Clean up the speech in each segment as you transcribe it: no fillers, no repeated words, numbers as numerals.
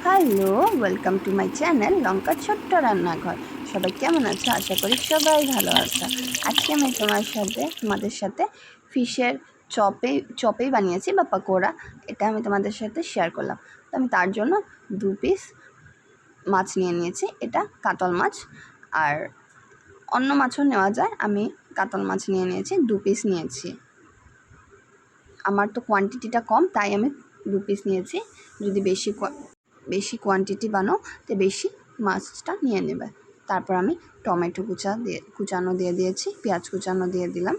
Hello, welcome to my channel লঙ্কার ছোট্ট রান্নাঘর। সবাই কেমন আছো? আশা করি সবাই ভালো আছো। আজকে আমি তোমাদের সাথে ফিশের চপেই বানিয়েছি বা পাকোড়া। এটা আমি তোমাদের সাথে শেয়ার করলাম। তো আমি তার জন্য 2 পিস মাছ নিয়ে নিয়েছি। এটা কাতল মাছ, আর অন্য মাছও নেওয়া যায়। আমি কাতল মাছ নিয়ে নিয়েছি, 2 পিস নিয়েছি। আমার তো কোয়ান্টিটিটা কম, তাই আমি 2 পিস নিয়েছি। যদি বেশি কোয়ান্টিটি বানাও তো বেশি মাছটা নিয়ে নেবে। তারপর আমি টমেটো কুচানো দিয়ে দিয়েছি, পেঁয়াজ কুচানো দিয়ে দিলাম,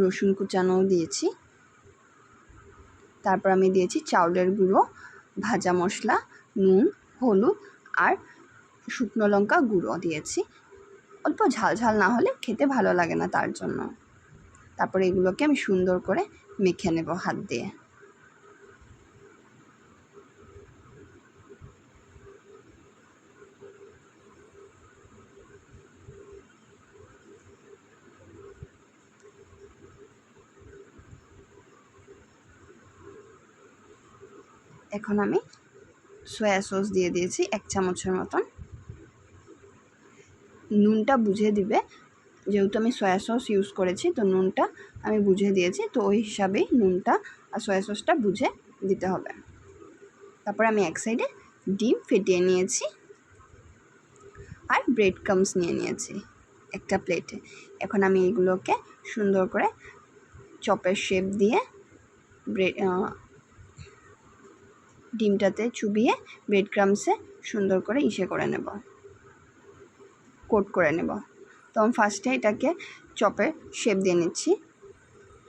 রসুন কুচানোও দিয়েছি। তারপর আমি দিয়েছি চাউলের গুঁড়ো, ভাজা মশলা, নুন, হলুদ আর শুকনো লঙ্কা গুঁড়ো দিয়েছি। অল্প ঝাল ঝাল না হলে খেতে ভালো লাগে না, তার জন্য। তারপরে এগুলোকে আমি সুন্দর করে মেখে নেব হাত দিয়ে। এখন আমি সয়া সস দিয়ে দিয়েছি 1 চামচের মতন। নুনটা বুঝে দিবে, যেহেতু আমি সয়া সস ইউজ করেছি, তো নুনটা আমি বুঝে দিয়েছি, তো ওই হিসাবেই নুনটা আর সয়া সসটা বুঝে দিতে হবে। তারপর আমি এক সাইডে ডিম ফেটিয়ে নিয়েছি আর ব্রেড ক্রাম্বস নিয়ে নিয়েছি একটা প্লেটে। এখন আমি এগুলোকে সুন্দর করে চপের শেপ দিয়ে ডিমটাতে চুবিয়ে ব্রেড ক্রাম্বসে সুন্দর করে করে নেব, কোট করে নেব। তো আমি ফার্স্টে এটাকে চপের শেপ দিয়ে নিচ্ছি।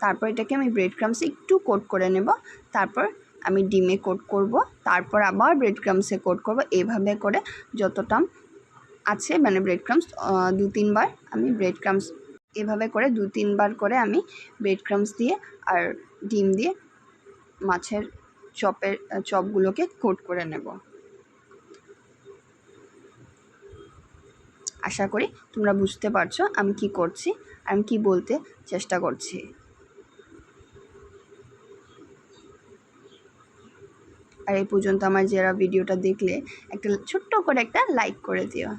তারপর এটাকে আমি ব্রেড ক্রাম্বসে একটু কোট করে নেব। তারপর আমি ডিমে কোট করব, তারপর আবার ব্রেড ক্রাম্বসে কোট করব। এইভাবে করে যতটা আছে মানে ব্রেড ক্রাম্বস 2-3 বার আমি এভাবে করে 2-3 বার করে আমি ব্রেড ক্রাম্বস দিয়ে আর ডিম দিয়ে মাছের চপগুলোকে কোট করে নেব। আশা করি তোমরা বুঝতে পারছো আমি কি করছি, আমি কি বলতে চেষ্টা করছি। আর এই পর্যন্ত আমার যারা ভিডিওটা দেখলে একটা ছোট্ট করে একটা লাইক করে দিও।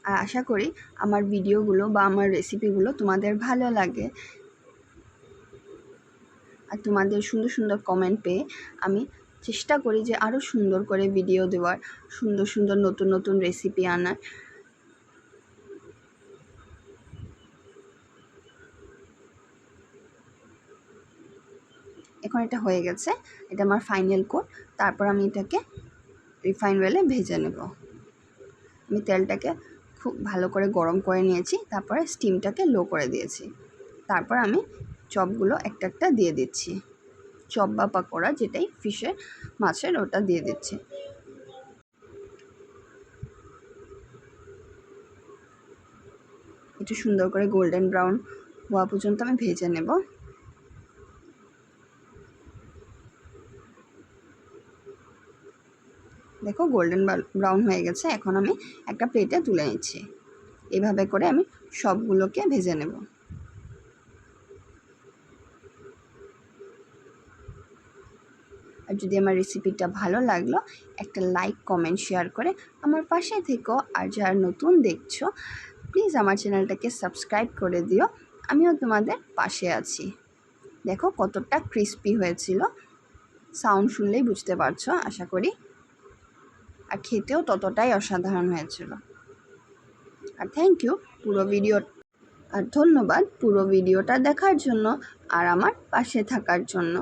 আর আশা করি আমার ভিডিওগুলো বা আমার রেসিপিগুলো তোমাদের ভালো লাগে। আর তোমাদের সুন্দর সুন্দর কমেন্ট পেয়ে আমি চেষ্টা করি যে আরও সুন্দর করে ভিডিও দেওয়ার, সুন্দর সুন্দর নতুন নতুন রেসিপি আনার। এখন এটা হয়ে গেছে, এটা আমার ফাইনাল কোট। তারপর আমি এটাকে রিফাইন অয়েলে ভেজে নেব। আমি তেলটাকে খুব ভালো করে গরম করে নিয়েছি, তারপরে স্টিমটাকে লো করে দিয়েছি। তারপর আমি চপগুলো একটা একটা দিয়ে দিচ্ছি, চপ বা পাকোড়া যেটাই মাছের ওটা দিয়ে দিচ্ছি। একটু সুন্দর করে গোল্ডেন ব্রাউন হওয়া পর্যন্ত আমি ভেজে নেব। দেখো গোল্ডেন ব্রাউন হয়ে গেছে। এখন আমি একটা প্লেটে তুলে নিচ্ছি। এভাবে করে আমি সবগুলোকে ভেজে নেব। আর যদি আমার রেসিপিটা ভালো লাগলো, একটা লাইক, কমেন্ট, শেয়ার করে আমার পাশে থেকো। আর যারা নতুন দেখছো, প্লিজ আমার চ্যানেলটাকে সাবস্ক্রাইব করে দিও। আমিও তোমাদের পাশে আছি। দেখো কতটা ক্রিস্পি হয়েছিল, সাউন্ড শুনলেই বুঝতে পারছো আশা করি। আর খেতেও ততটাই অসাধারণ হয়েছিল। আর ধন্যবাদ পুরো ভিডিওটা দেখার জন্য আর আমার পাশে থাকার জন্য।